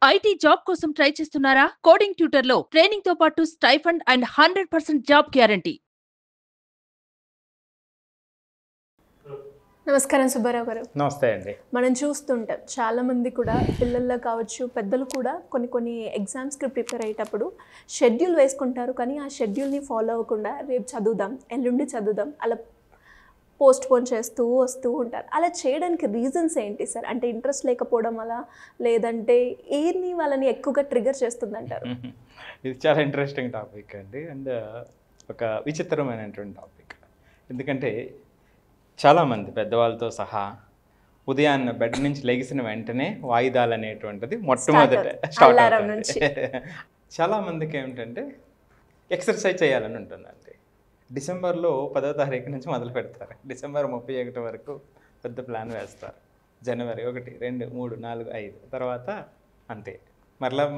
IT job కోసం try చేస్తున్నారా? Coding ట్యూటర్లో ట్రైనింగ్‌తో పాటు స్టైఫండ్ అండ్ 100% జాబ్ గ్యారంటీ. నమస్కారం సుబ్బారావు గారు. నమస్తే అండి. మనం చూస్తుంటాం చాలామంది కూడా పిల్లల్లో కావచ్చు, పెద్దలు కూడా కొన్ని ఎగ్జామ్స్కి ప్రిపేర్ అయ్యేటప్పుడు షెడ్యూల్ వేసుకుంటారు. కానీ ఆ షెడ్యూల్ని ఫాలో అవ్వకుండా రేపు చదువుదాం, ఎల్లుండి చదువుదాం అలా పోస్ట్ పోన్ చేస్తూ వస్తూ ఉంటారు. అలా చేయడానికి రీజన్స్ ఏంటి సార్? అంటే ఇంట్రెస్ట్ లేకపోవడం అలా, లేదంటే ఏది వాళ్ళని ఎక్కువగా ట్రిగర్ చేస్తుందంటారు? ఇది చాలా ఇంట్రెస్టింగ్ టాపిక్ అండి. అండ్ ఒక విచిత్రమైనటువంటి టాపిక్. ఎందుకంటే చాలామంది పెద్దవాళ్ళతో సహా ఉదయాన్న బెడ్ నుంచి లెగిసిన వెంటనే వాయిదాలు అనేటువంటిది మొట్టమొదట స్టార్ట్ అవుతుంది. చాలామందికి ఏమిటంటే ఎక్సర్సైజ్ చేయాలని ఉంటుందండి. డిసెంబర్లో 10వ తారీఖు నుంచి మొదలు పెడతారు. డిసెంబర్ 31 వరకు పెద్ద ప్లాన్ వేస్తారు. జనవరి 1, 2, 3, 4, 5 తర్వాత అంతే.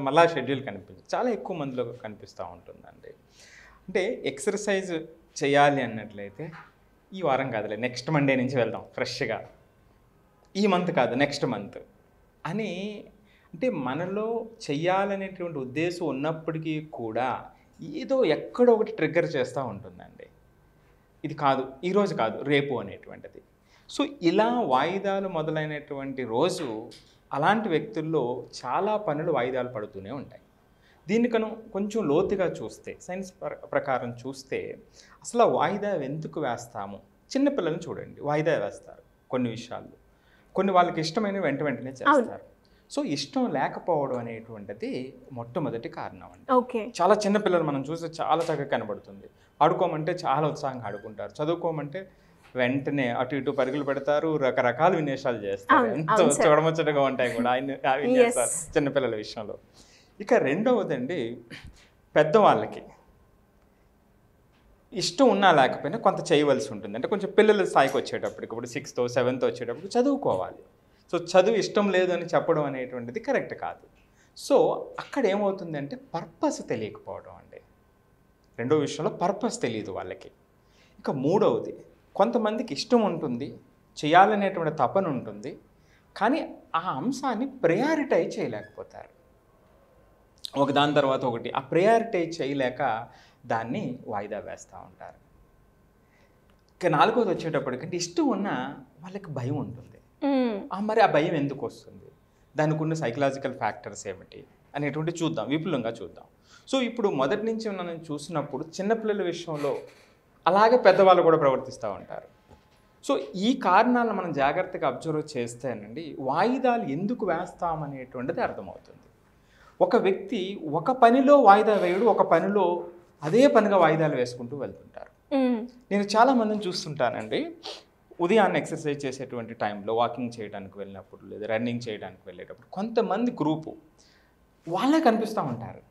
మళ్ళా షెడ్యూల్ కనిపించదు. చాలా ఎక్కువ మందిలో కనిపిస్తూ ఉంటుందండి. అంటే ఎక్సర్సైజ్ చేయాలి అన్నట్లయితే ఈ వారం కాదులే, నెక్స్ట్ మండే నుంచి వెళ్దాం ఫ్రెష్గా, ఈ మంత్ కాదు నెక్స్ట్ మంత్ అని. అంటే మనలో చెయ్యాలనేటువంటి ఉద్దేశం ఉన్నప్పటికీ కూడా ఏదో ఎక్కడో ఒకటి ట్రిగ్గర్ చేస్తూ ఉంటుందండి. ఇది కాదు, ఈరోజు కాదు, రేపు అనేటువంటిది. సో ఇలా వాయిదాలు మొదలైనటువంటి రోజు అలాంటి వ్యక్తుల్లో చాలా పనులు వాయిదాలు పడుతూనే ఉంటాయి. దీనికను కొంచెం లోతుగా చూస్తే, సైన్స్ ప్రకారం చూస్తే అసలు వాయిదా ఎందుకు వేస్తాము? చిన్నపిల్లల్ని చూడండి, వాయిదా వేస్తారు కొన్ని విషయాల్లో. కొన్ని వాళ్ళకి ఇష్టమైన వెంటనే చేస్తారు. సో ఇష్టం లేకపోవడం అనేటువంటిది మొట్టమొదటి కారణం అండి. ఓకే. చాలా చిన్నపిల్లలు మనం చూస్తే చాలా చక్కగా కనబడుతుంది. ఆడుకోమంటే చాలా ఉత్సాహంగా ఆడుకుంటారు. చదువుకోమంటే వెంటనే అటు ఇటు పరుగులు పెడతారు, రకరకాల విన్యాసాలు చేస్తారు. ఎంతో చూడముచ్చటగా ఉంటాయి కూడా ఆ విన్యాసాలు చిన్నపిల్లల విషయంలో. ఇక రెండవదండి, పెద్దవాళ్ళకి ఇష్టం ఉన్నా లేకపోయినా కొంత చేయవలసి ఉంటుంది. అంటే కొంచెం పిల్లల స్థాయికి వచ్చేటప్పటికి, ఇప్పుడు 6th, 7th వచ్చేటప్పుడు చదువుకోవాలి. సో చదువు ఇష్టం లేదు అని చెప్పడం అనేటువంటిది కరెక్ట్ కాదు. సో అక్కడ ఏమవుతుందంటే పర్పస్ తెలియకపోవడం అండి. రెండో విషయంలో పర్పస్ తెలియదు వాళ్ళకి. ఇక మూడవది, కొంతమందికి ఇష్టం ఉంటుంది, చేయాలనేటువంటి తపన ఉంటుంది, కానీ ఆ అంశాన్ని ప్రయారిటైజ్ చేయలేకపోతారు. ఒకదాని తర్వాత ఒకటి ఆ ప్రయారిటైజ్ చేయలేక దాన్ని వాయిదా వేస్తూ ఉంటారు. ఇక నాలుగోది వచ్చేటప్పటికంటే ఇష్టం ఉన్నా వాళ్ళకి భయం ఉంటుంది. మరి ఆ భయం ఎందుకు వస్తుంది, దానికి ఉన్న సైకలాజికల్ ఫ్యాక్టర్స్ ఏమిటి అనేటువంటి చూద్దాం, విపులంగా చూద్దాం. సో ఇప్పుడు మొదటి నుంచి మనం చూసినప్పుడు చిన్నపిల్లల విషయంలో అలాగే పెద్దవాళ్ళు కూడా ప్రవర్తిస్తూ ఉంటారు. సో ఈ కారణాలను మనం జాగ్రత్తగా అబ్జర్వ్ చేస్తేనండి వాయిదాలు ఎందుకు వేస్తామనేటువంటిది అర్థమవుతుంది. ఒక వ్యక్తి ఒక పనిలో వాయిదా వేయడు, ఒక పనిలో అదే పనిగా వాయిదాలు వేసుకుంటూ వెళ్తుంటారు. నేను చాలామందిని చూస్తుంటానండి, ఉదయాన్నే ఎక్సర్సైజ్ చేసేటువంటి టైంలో, వాకింగ్ చేయడానికి వెళ్ళినప్పుడు లేదా రన్నింగ్ చేయడానికి వెళ్ళేటప్పుడు కొంతమంది గ్రూపు వాళ్ళే కనిపిస్తూ ఉంటారు.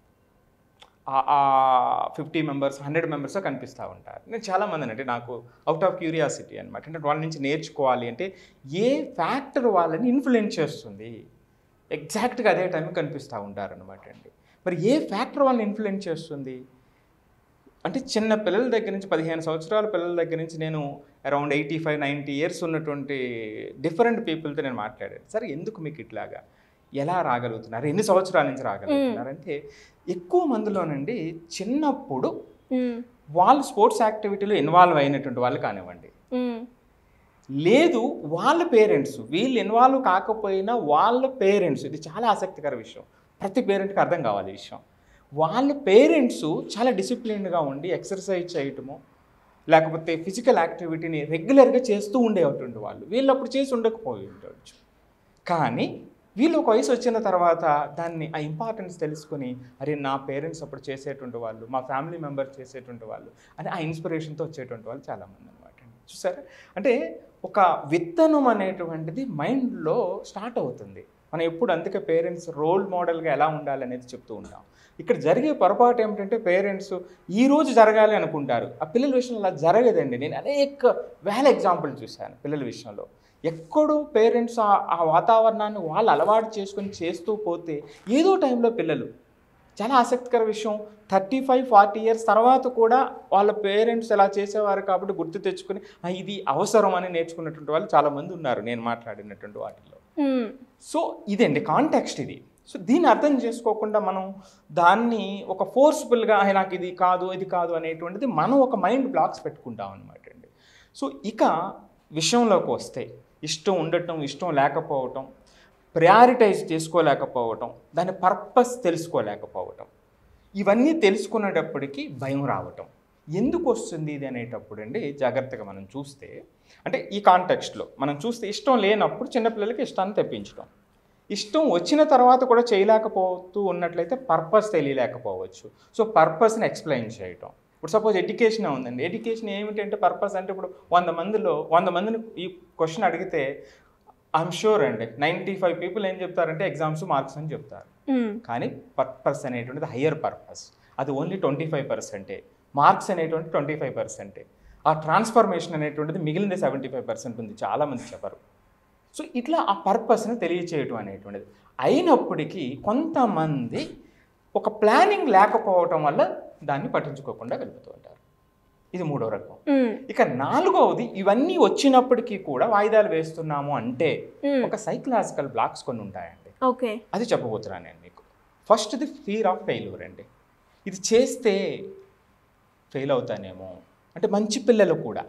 50 మెంబర్స్ 100 మెంబర్స్ కనిపిస్తూ ఉంటారు. నేను చాలామంది అంటే నాకు అవుట్ ఆఫ్ క్యూరియాసిటీ అనమాట. అంటే వాళ్ళ నుంచి నేర్చుకోవాలి అంటే ఏ ఫ్యాక్టర్ వాళ్ళని ఇన్ఫ్లుయెన్స్ చేస్తుంది, ఎగ్జాక్ట్గా అదే టైంకి కనిపిస్తూ ఉంటారు అనమాట అండి. మరి ఏ ఫ్యాక్టర్ వాళ్ళని ఇన్ఫ్లుయెన్స్ చేస్తుంది అంటే చిన్న పిల్లల దగ్గర నుంచి 15 సంవత్సరాల పిల్లల దగ్గర నుంచి నేను అరౌండ్ 85-90 ఇయర్స్ ఉన్నటువంటి డిఫరెంట్ పీపుల్తో నేను మాట్లాడాను. సరే ఎందుకు మీకు ఇట్లాగా, ఎలా రాగలుగుతున్నారు, ఎన్ని సంవత్సరాల నుంచి రాగలుగుతున్నారు అంటే ఎక్కువ మందిలోనండి చిన్నప్పుడు వాళ్ళు స్పోర్ట్స్ యాక్టివిటీలో ఇన్వాల్వ్ అయినటువంటి వాళ్ళు కానివ్వండి, లేదు వాళ్ళ పేరెంట్స్, వీళ్ళు ఇన్వాల్వ్ కాకపోయినా వాళ్ళ పేరెంట్స్, ఇది చాలా ఆసక్తికర విషయం, ప్రతి పేరెంట్కి అర్థం కావాలి ఈ విషయం. వాళ్ళ పేరెంట్స్ చాలా డిసిప్లిన్డ్గా ఉండి ఎక్సర్సైజ్ చేయటము లేకపోతే ఫిజికల్ యాక్టివిటీని రెగ్యులర్గా చేస్తూ ఉండేటువంటి వాళ్ళు, వీళ్ళు అప్పుడు చేసి ఉండకపోయి ఉండవచ్చు. కానీ వీళ్ళు ఒక వయసు వచ్చిన తర్వాత దాన్ని ఆ ఇంపార్టెన్స్ తెలుసుకొని, అరే నా పేరెంట్స్ అప్పుడు చేసేటువంటి వాళ్ళు, మా ఫ్యామిలీ మెంబర్ చేసేటువంటి వాళ్ళు అని ఆ ఇన్స్పిరేషన్తో వచ్చేటువంటి వాళ్ళు చాలామంది అనమాట. చూసారా, అంటే ఒక విత్తనం అనేటువంటిది మైండ్లో స్టార్ట్ అవుతుంది. మనం ఎప్పుడు అందుకే పేరెంట్స్ రోల్ మోడల్గా ఎలా ఉండాలనేది చెప్తూ ఉంటాం. ఇక్కడ జరిగే పొరపాటు ఏమిటంటే పేరెంట్స్ ఈరోజు జరగాలి అనుకుంటారు, ఆ పిల్లల విషయంలో అలా జరగదండి. నేను అనేక వేల ఎగ్జాంపుల్ చూశాను పిల్లల విషయంలో. ఎక్కడో పేరెంట్స్ ఆ వాతావరణాన్ని వాళ్ళు అలవాటు చేసుకొని చేస్తూ పోతే ఏదో టైంలో పిల్లలు, చాలా ఆసక్తికర విషయం, 35-40 ఇయర్స్ తర్వాత కూడా వాళ్ళ పేరెంట్స్ ఎలా చేసేవారు కాబట్టి గుర్తు తెచ్చుకొని ఇది అవసరం అని నేర్చుకున్నటువంటి వాళ్ళు చాలామంది ఉన్నారు నేను మాట్లాడినటువంటి వాటిల్లో. సో ఇదండి కాంటెక్స్ట్ ఇది. సో దీన్ని అర్థం చేసుకోకుండా మనం దాన్ని ఒక ఫోర్స్ఫుల్గా నాకు ఇది కాదు ఇది కాదు అనేటువంటిది మనం ఒక మైండ్ బ్లాక్స్ పెట్టుకుంటాం అనమాట అండి. సో ఇక విషయంలోకి వస్తే ఇష్టం ఉండటం, ఇష్టం లేకపోవటం, ప్రయారిటైజ్ చేసుకోలేకపోవటం, దాని పర్పస్ తెలుసుకోలేకపోవటం, ఇవన్నీ తెలుసుకునేటప్పటికి భయం రావటం. ఎందుకు వస్తుంది ఇది అనేటప్పుడు అండి జాగ్రత్తగా మనం చూస్తే, అంటే ఈ కాంటెక్స్ట్లో మనం చూస్తే ఇష్టం లేనప్పుడు చిన్నపిల్లలకి ఇష్టాన్ని తెప్పించడం, ఇష్టం వచ్చిన తర్వాత కూడా చేయలేకపోతూ ఉన్నట్లయితే పర్పస్ తెలియలేకపోవచ్చు. సో పర్పస్ని ఎక్స్ప్లెయిన్ చేయటం. ఇప్పుడు సపోజ్ ఎడ్యుకేషన్ ఉందండి, ఎడ్యుకేషన్ ఏమిటంటే పర్పస్ అంటే ఇప్పుడు 100 మందిని ఈ క్వశ్చన్ అడిగితే ఐఎమ్ షూర్ అండి 95 పీపుల్ ఏం చెప్తారంటే ఎగ్జామ్స్ మార్క్స్ అని చెప్తారు. కానీ పర్పస్ అనేటువంటిది హయ్యర్ పర్పస్, అది ఓన్లీ 25%. మార్క్స్ అనేటువంటి 25%. ఆ ట్రాన్స్ఫర్మేషన్ అనేటువంటిది మిగిలిన 75% ఉంది, చాలామంది చెప్పరు. సో ఇట్లా ఆ పర్పస్ని తెలియచేయటం అనేటువంటిది అయినప్పటికీ కొంతమంది ఒక ప్లానింగ్ లేకపోవటం వల్ల దాన్ని పట్టించుకోకుండా వెళ్ళిపోతూ ఉంటారు. ఇది 3వ రకం. ఇక 4వది, ఇవన్నీ వచ్చినప్పటికీ కూడా వాయిదాలు వేస్తున్నాము అంటే ఒక సైకలాజికల్ బ్లాక్స్ కొన్ని ఉంటాయండి. ఓకే, అది చెప్పబోతున్నాను నేను మీకు. ఫస్ట్ది ఫియర్ ఆఫ్ ఫెయిల్యూర్ అండి. ఇది చేస్తే ఫెయిల్ అవుతానేమో అంటే మంచి పిల్లలు కూడా,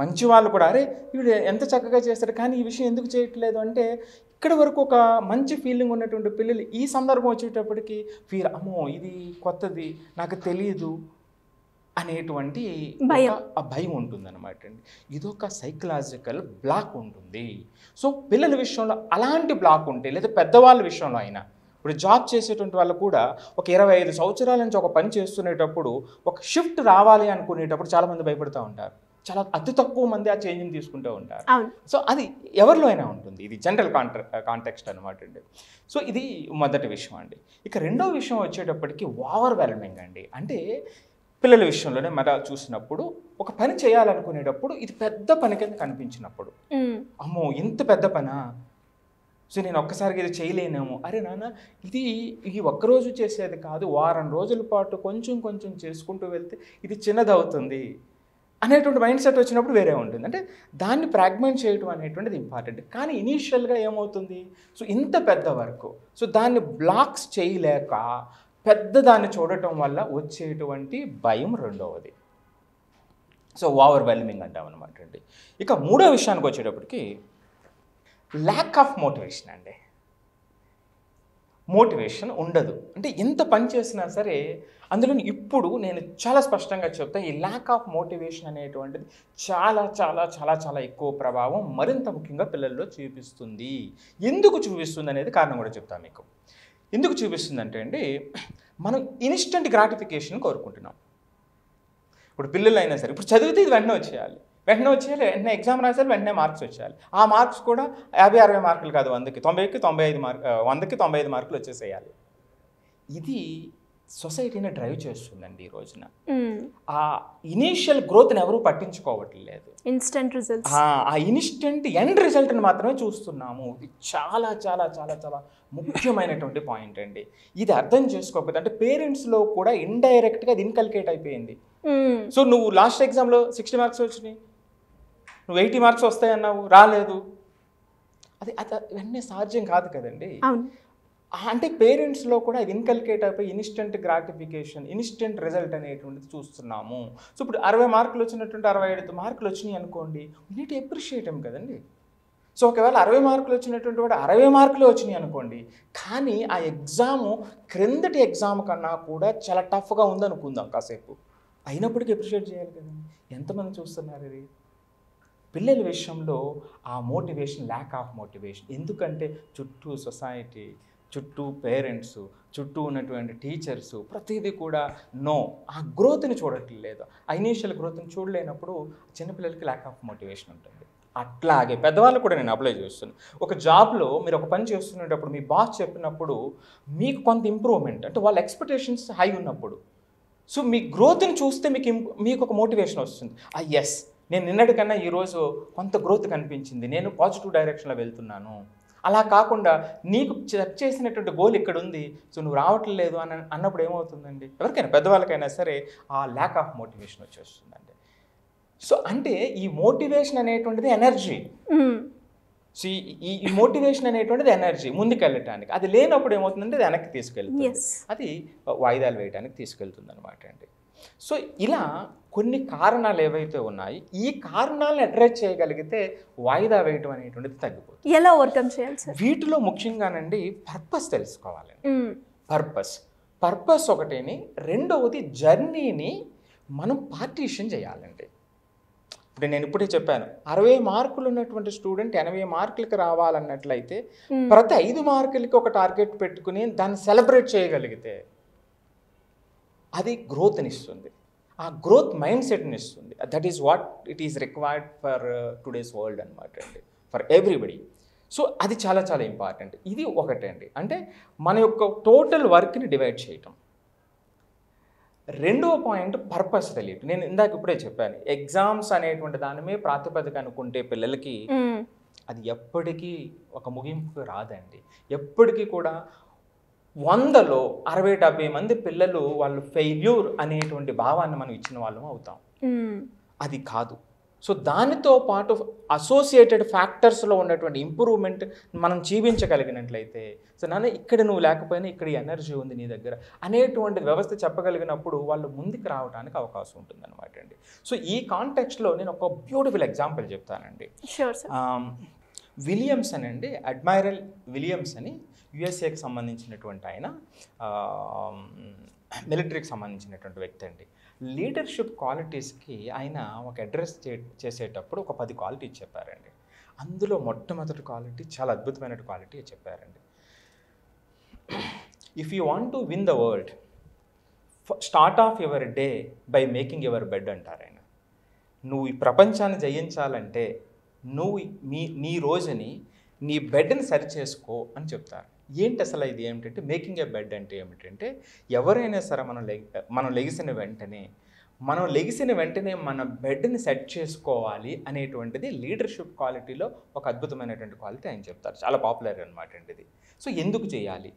మంచి వాళ్ళు కూడా అరే వీడు ఎంత చక్కగా చేస్తాడు కానీ ఈ విషయం ఎందుకు చేయట్లేదు అంటే ఇక్కడ వరకు ఒక మంచి ఫీలింగ్ ఉన్నటువంటి పిల్లలు ఈ సందర్భం వచ్చేటప్పటికి ఫీల్, అమ్మో ఇది కొత్తది నాకు తెలియదు అనేటువంటి ఆ భయం ఉంటుందన్నమాట అండి. ఇదొక సైకలాజికల్ బ్లాక్ ఉంటుంది. సో పిల్లల విషయంలో అలాంటి బ్లాక్ ఉంటే, లేదా పెద్దవాళ్ళ విషయంలో అయినా, ఇప్పుడు జాబ్ చేసేటువంటి వాళ్ళు కూడా ఒక 25 సంవత్సరాల నుంచి ఒక పని చేస్తునేటప్పుడు ఒక షిఫ్ట్ రావాలి అనుకునేటప్పుడు చాలామంది భయపడుతూ ఉంటారు. చాలా అతి తక్కువ మంది ఆ చేంజ్ని తీసుకుంటూ ఉంటారు. సో అది ఎవరిలో అయినా ఉంటుంది. ఇది జనరల్ కాంటెక్స్ట్ అనమాట అండి. సో ఇది మొదటి విషయం అండి. ఇక రెండవ విషయం వచ్చేటప్పటికి ఓవర్వెల్మింగ్ అండి. అంటే పిల్లల విషయంలోనే మన చూసినప్పుడు ఒక పని చేయాలనుకునేటప్పుడు ఇది పెద్ద పని కింద కనిపించినప్పుడు, అమ్మో ఇంత పెద్ద పనా, సో నేను ఒక్కసారిగా ఇది చేయలేనేమో, అరే నాన్న ఇది ఈ ఒక్కరోజు చేసేది కాదు, వారం రోజుల పాటు కొంచెం కొంచెం చేసుకుంటూ వెళ్తే ఇది చిన్నదవుతుంది అనేటువంటి మైండ్ సెట్ వచ్చినప్పుడు వేరే ఉంటుంది. అంటే దాన్ని ఫ్రాగ్మెంట్ చేయడం అనేటువంటిది ఇంపార్టెంట్. కానీ ఇనీషియల్గా ఏమవుతుంది, సో ఇంత పెద్ద వర్క్, సో దాన్ని బ్లాక్స్ చేయలేక పెద్దదాన్ని చూడటం వల్ల వచ్చేటువంటి భయం రెండవది. సో ఓవర్వెల్మింగ్ అంటాం అనమాట అండి. ఇక 3వ విషయానికి వచ్చేటప్పటికి ల్యాక్ ఆఫ్ మోటివేషన్ అండి. మోటివేషన్ ఉండదు. అంటే ఎంత పని చేసినా సరే అందులో ఇప్పుడు నేను చాలా స్పష్టంగా చెప్తా, ఈ ల్యాక్ ఆఫ్ మోటివేషన్ అనేటువంటిది చాలా చాలా చాలా చాలా ఎక్కువ ప్రభావం మరింత ముఖ్యంగా పిల్లల్లో చూపిస్తుంది. ఎందుకు చూపిస్తుంది అనేది కారణం కూడా చెప్తాను మీకు. ఎందుకు చూపిస్తుంది అంటే అండి, మనం ఇన్స్టెంట్ గ్రాటిఫికేషన్ కోరుకుంటున్నాం. ఇప్పుడు పిల్లలు అయినా సరే ఇప్పుడు చదివితే ఇది వెంటనే వచ్చేయాలి, వెంటనే ఎగ్జామ్ రాసేయాలి, వెంటనే మార్క్స్ వచ్చేయాలి. ఆ మార్క్స్ కూడా 50-60 మార్కులు కాదు, 100కి 90కి 95 మార్కులు, 100కి 95 మార్కులు వచ్చేసేయాలి. ఇది సొసైటీని డ్రైవ్ చేస్తుందండి ఈ రోజున. ఆ ఇనీషియల్ గ్రోత్ని ఎవరూ పట్టించుకోవట్లేదు, ఇన్స్టెంట్ రిజల్ట్స్, ఆ ఇన్స్టెంట్ ఎండ్ రిజల్ట్ని మాత్రమే చూస్తున్నాము. ఇది చాలా చాలా చాలా చాలా ముఖ్యమైనటువంటి పాయింట్ అండి. ఇది అర్థం చేసుకోకపోతే అంటే పేరెంట్స్లో కూడా ఇండైరెక్ట్గా అది ఇన్కల్కేట్ అయిపోయింది. సో నువ్వు లాస్ట్ ఎగ్జామ్లో 60 మార్క్స్ వచ్చినాయి, నువ్వు 80 మార్క్స్ వస్తాయన్నావు, రాలేదు, అది వెంటనే సాధ్యం కాదు కదండి. అంటే పేరెంట్స్లో కూడా ఇది ఇన్కల్కేట్ అయిపోయి ఇన్స్టెంట్ గ్రాటిఫికేషన్, ఇన్స్టెంట్ రిజల్ట్ అనేటువంటిది చూస్తున్నాము. సో ఇప్పుడు 60 మార్కులు వచ్చినటువంటి 65 మార్కులు వచ్చినాయి అనుకోండి, we need to appreciate him కదండి. సో ఒకవేళ 60 మార్కులు వచ్చినటువంటి వాడు 60 మార్కులు వచ్చినాయి అనుకోండి, కానీ ఆ ఎగ్జాము క్రిందటి ఎగ్జామ్ కన్నా కూడా చాలా టఫ్గా ఉందనుకుందాం కాసేపు, అయినప్పటికీ అప్రిషియేట్ చేయాలి కదండి. ఎంతమంది చూస్తున్నారు ఇది? పిల్లల విషయంలో ఆ మోటివేషన్, ల్యాక్ ఆఫ్ మోటివేషన్. ఎందుకంటే చుట్టూ సొసైటీ, చుట్టూ పేరెంట్స్, చుట్టూ ఉన్నటువంటి టీచర్స్ ప్రతిదీ కూడా ఆ గ్రోత్ని చూడట్లేదు. ఆ ఇనీషియల్ గ్రోత్ని చూడలేనప్పుడు చిన్నపిల్లలకి ల్యాక్ ఆఫ్ మోటివేషన్ ఉంటుంది. అట్లాగే పెద్దవాళ్ళు కూడా నేను అప్లై చేస్తున్నాను. ఒక జాబ్లో మీరు ఒక పని చేస్తున్నప్పుడు మీ బాస్ చెప్పినప్పుడు మీకు కొంత ఇంప్రూవ్మెంట్, అంటే వాళ్ళ ఎక్స్పెక్టేషన్స్ హై ఉన్నప్పుడు, సో మీ గ్రోత్ని చూస్తే మీకు ఒక మోటివేషన్ వస్తుంది. ఎస్, నేను నిన్నటికన్నా ఈరోజు కొంత గ్రోత్ కనిపించింది, నేను పాజిటివ్ డైరెక్షన్లో వెళ్తున్నాను. అలా కాకుండా నీకు సెట్ చేసినటువంటి గోల్ ఇక్కడ ఉంది, సో నువ్వు రావట్లేదు అన్నప్పుడు ఏమవుతుందండి, ఎవరికైనా పెద్దవాళ్ళకైనా సరే ఆ ల్యాక్ ఆఫ్ మోటివేషన్ వచ్చేస్తుందండి. సో అంటే ఈ మోటివేషన్ అనేటువంటిది ఎనర్జీ. సో ఈ మోటివేషన్ అనేటువంటిది ఎనర్జీ ముందుకు వెళ్ళటానికి. అది లేనప్పుడు ఏమవుతుందంటే అది వెనక్కి తీసుకెళ్తుంది, అది వాయిదాలు వేయడానికి తీసుకెళ్తుంది అనమాట అండి. సో ఇలా కొన్ని కారణాలు ఏవైతే ఉన్నాయి, ఈ కారణాలను అడ్రస్ చేయగలిగితే వాయిదా వేయటం అనేటువంటిది తగ్గిపోతుంది. ఎలా ఓవర్కమ్ చేయాలి సార్? వీటిలో ముఖ్యంగానండి పర్పస్ తెలుసుకోవాలండి. పర్పస్ ఒకటేని, రెండవది జర్నీని మనం పార్టీషన్ చేయాలండి. ఇప్పుడు నేను ఇప్పుడే చెప్పాను, 60 మార్కులు ఉన్నటువంటి స్టూడెంట్ 80 మార్కులకి రావాలన్నట్లయితే ప్రతి 5 మార్కులకి ఒక టార్గెట్ పెట్టుకుని దాన్ని సెలబ్రేట్ చేయగలిగితే అది గ్రోత్ని ఇస్తుంది, ఆ గ్రోత్ మైండ్ సెట్ని ఇస్తుంది. That is what it is required for today's world అనమాట అండి, ఫర్ ఎవ్రీబడి. సో అది చాలా చాలా ఇంపార్టెంట్. ఇది ఒకటే అండి, అంటే మన యొక్క టోటల్ వర్క్ని డివైడ్ చేయటం. రెండవ పాయింట్ పర్పస్ తెలియదు. నేను ఇందాక ఇప్పుడే చెప్పాను, ఎగ్జామ్స్ అనేటువంటి దాని మీద ప్రాతిపదిక అనుకుంటే పిల్లలకి అది ఎప్పటికీ ఒక ముగింపు రాదండి. ఎప్పటికీ కూడా 100లో 60-70 మంది పిల్లలు వాళ్ళు ఫెయిల్యూర్ అనేటువంటి భావాన్ని మనం ఇచ్చిన వాళ్ళం అవుతాం. అది కాదు. సో దానితో పాటు అసోసియేటెడ్ ఫ్యాక్టర్స్లో ఉన్నటువంటి ఇంప్రూవ్మెంట్ మనం జీవించగలిగినట్లయితే, సో నాన్న ఇక్కడ నువ్వు లేకపోయినా ఇక్కడ ఎనర్జీ ఉంది నీ దగ్గర అనేటువంటి వ్యవస్థ చెప్పగలిగినప్పుడు వాళ్ళు ముందుకు రావడానికి అవకాశం ఉంటుంది అనమాట అండి. సో ఈ కాంటెక్స్ట్లో నేను ఒక బ్యూటిఫుల్ ఎగ్జాంపుల్ చెప్తానండి. విలియమ్స్ అని అండి, అడ్మైరల్ విలియమ్స్ అని యుఎస్ఏకి సంబంధించినటువంటి ఆయన, మిలిటరీకి సంబంధించినటువంటి వ్యక్తి అండి. లీడర్షిప్ క్వాలిటీస్కి ఆయన ఒక అడ్రస్ చేసేటప్పుడు ఒక 10 క్వాలిటీస్ చెప్పారండి. అందులో మొట్టమొదటి క్వాలిటీ చాలా అద్భుతమైన క్వాలిటీ చెప్పారండి. If you want to win the world, start of your day by making your bed అంటారు ఆయన. నువ్వు ఈ ప్రపంచాన్ని జయించాలంటే నువ్వు నీ రోజుని నీ బెడ్ని సరి చేసుకో అని చెప్తారు. ఏంటి అసలు ఇది ఏమిటంటే, మేకింగ్ ఏ బెడ్ అంటే ఏమిటంటే, ఎవరైనా సరే మనం లెగిసిన వెంటనే మన బెడ్ని సెట్ చేసుకోవాలి అనేటువంటిది లీడర్షిప్ క్వాలిటీలో ఒక అద్భుతమైనటువంటి క్వాలిటీ ఆయన చెప్తారు. చాలా పాపులర్ అనమాట అండి ఇది. సో ఎందుకు చేయాలి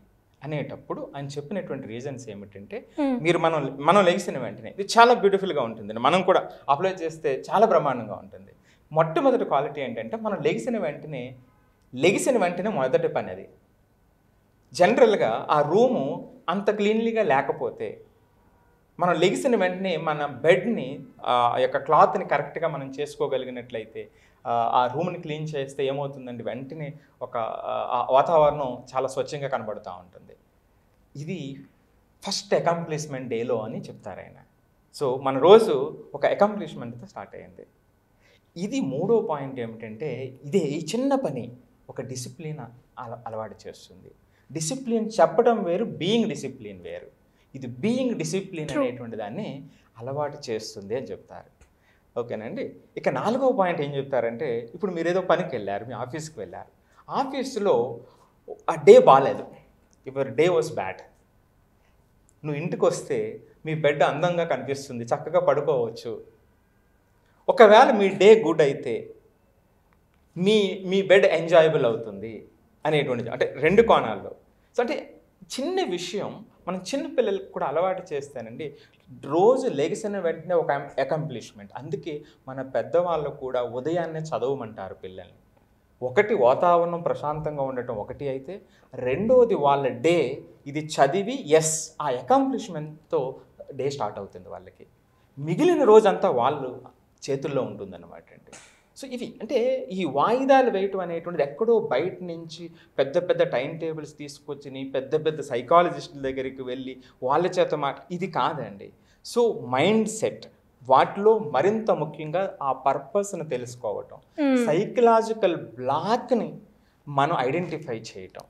అనేటప్పుడు ఆయన చెప్పినటువంటి రీజన్స్ ఏమిటంటే, మీరు మనం లెగిసిన వెంటనే, ఇది చాలా బ్యూటిఫుల్గా ఉంటుంది, మనం కూడా అప్లై చేస్తే చాలా బ్రహ్మాండంగా ఉంటుంది. మొట్టమొదటి క్వాలిటీ ఏంటంటే, మనం లెగిసిన వెంటనే మొదటి పని అది. జనరల్గా ఆ రూము అంత క్లీన్లీగా లేకపోతే మనం లెగిసిన వెంటనే మన బెడ్ని యొక్క క్లాత్ని కరెక్ట్గా మనం చేసుకోగలిగినట్లయితే, ఆ రూమ్ని క్లీన్ చేస్తే ఏమవుతుందండి, వెంటనే ఒక వాతావరణం చాలా స్వచ్ఛంగా కనబడుతూ ఉంటుంది. ఇది ఫస్ట్ అకాంప్లిష్మెంట్ డేలో అని చెప్తారు ఆయన. సో మన రోజు ఒక అకాంప్లిష్మెంట్తో స్టార్ట్ అయ్యింది. ఇది మూడో పాయింట్ ఏమిటంటే, ఈ చిన్న పని ఒక డిసిప్లిన్ అలవాటు చేస్తుంది. డిసిప్లిన్ చెప్పడం వేరు, బీయింగ్ డిసిప్లిన్ వేరు. ఇది బీయింగ్ డిసిప్లిన్ అనేటువంటి దాన్ని అలవాటు చేస్తుంది అని చెప్తారు. ఓకేనండి. ఇక 4వ పాయింట్ ఏం చెప్తారంటే, ఇప్పుడు మీరు ఏదో పనికి వెళ్ళారు, మీ ఆఫీస్కి వెళ్ళారు, ఆఫీస్లో ఆ డే బాగాలేదు, యువర్ డే వాజ్ బ్యాడ్. నువ్వు ఇంటికి వస్తే మీ బెడ్ అందంగా కనిపిస్తుంది, చక్కగా పడుకోవచ్చు. ఒకవేళ మీ డే గుడ్ అయితే మీ బెడ్ ఎంజాయబుల్ అవుతుంది అనేటువంటిది. అంటే 2 కోణాల్లో. సో అంటే చిన్న విషయం మనం చిన్న పిల్లలకు కూడా అలవాటు చేస్తానండి. రోజు లెగిసిన వెంటనే ఒక అకంప్లిష్మెంట్. అందుకే మన పెద్దవాళ్ళు కూడా ఉదయాన్నే చదవమంటారు పిల్లల్ని. ఒకటి వాతావరణం ప్రశాంతంగా ఉండటం ఒకటి అయితే, రెండోది వాళ్ళ డే ఇది చదివి ఆ అకంప్లిష్మెంట్తో డే స్టార్ట్ అవుతుంది వాళ్ళకి. మిగిలిన రోజంతా వాళ్ళు చేతుల్లో ఉంటుందన్నమాట అండి. సో ఇవి అంటే ఈ వాయిదాలు వేయటం అనేటువంటిది ఎక్కడో బయట నుంచి పెద్ద టైం టేబుల్స్ తీసుకొచ్చి పెద్ద సైకాలజిస్టుల దగ్గరికి వెళ్ళి వాళ్ళ చేత ఇది కాదండి. సో మైండ్ సెట్, వాటిలో మరింత ముఖ్యంగా ఆ పర్పస్ని తెలుసుకోవటం, సైకలాజికల్ బ్లాక్ని మనం ఐడెంటిఫై చేయటం,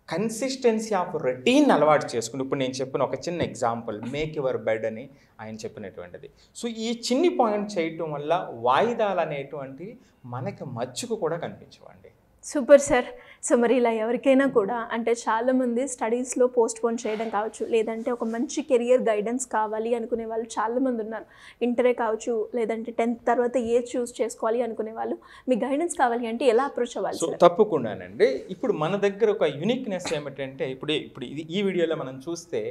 కన్సిస్టెన్సీ ఆఫ్ రొటీన్ అలవాటు చేసుకుని, ఇప్పుడు నేను చెప్పిన ఒక చిన్న ఎగ్జాంపుల్ మేక్ యువర్ బెడ్ అని ఆయన చెప్పినటువంటిది. సో ఈ చిన్ని పాయింట్ చేయటం వల్ల వాయిదాలు అనేటువంటివి మనకి మచ్చుకు కూడా కనిపించవండి. Super sir. సో మరి ఇలా ఎవరికైనా కూడా అంటే చాలామంది స్టడీస్లో పోస్ట్పోన్ చేయడం కావచ్చు, లేదంటే ఒక మంచి కెరియర్ గైడెన్స్ కావాలి అనుకునే వాళ్ళు చాలామంది ఉన్నారు. ఇంటరే కావచ్చు, లేదంటే 10th తర్వాత చూస్ చేసుకోవాలి అనుకునే వాళ్ళు, మీ గైడెన్స్ కావాలి అంటే ఎలా అప్రోచ్ అవ్వాలి? సో తప్పకుండానండి. ఇప్పుడు మన దగ్గర ఒక యూనిక్నెస్ ఏమిటంటే, ఇప్పుడు ఇది ఈ వీడియోలో మనం చూస్తే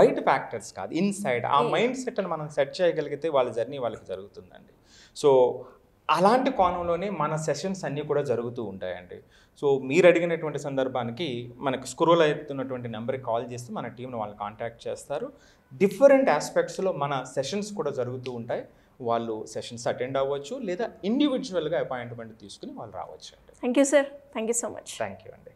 బయట ఫ్యాక్టర్స్ కాదు, ఇన్సైడ్ ఆ మైండ్ సెట్ అని మనం సెట్ చేయగలిగితే వాళ్ళ జర్నీ వాళ్ళకి జరుగుతుందండి. సో అలాంటి కోణంలోనే మన సెషన్స్ అన్నీ కూడా జరుగుతూ ఉంటాయండి. సో మీరు అడిగినటువంటి సందర్భానికి మనకు స్క్రోల్ అవుతున్నటువంటి నెంబర్కి కాల్ చేస్తే మన టీంని వాళ్ళు కాంటాక్ట్ చేస్తారు. డిఫరెంట్ ఆస్పెక్ట్స్లో మన సెషన్స్ కూడా జరుగుతూ ఉంటాయి. వాళ్ళు సెషన్స్ అటెండ్ అవ్వచ్చు లేదా ఇండివిజువల్గా అపాయింట్మెంట్ తీసుకుని వాళ్ళు రావచ్చు అండి. Thank you sir, thank you so much. Thank you అండి.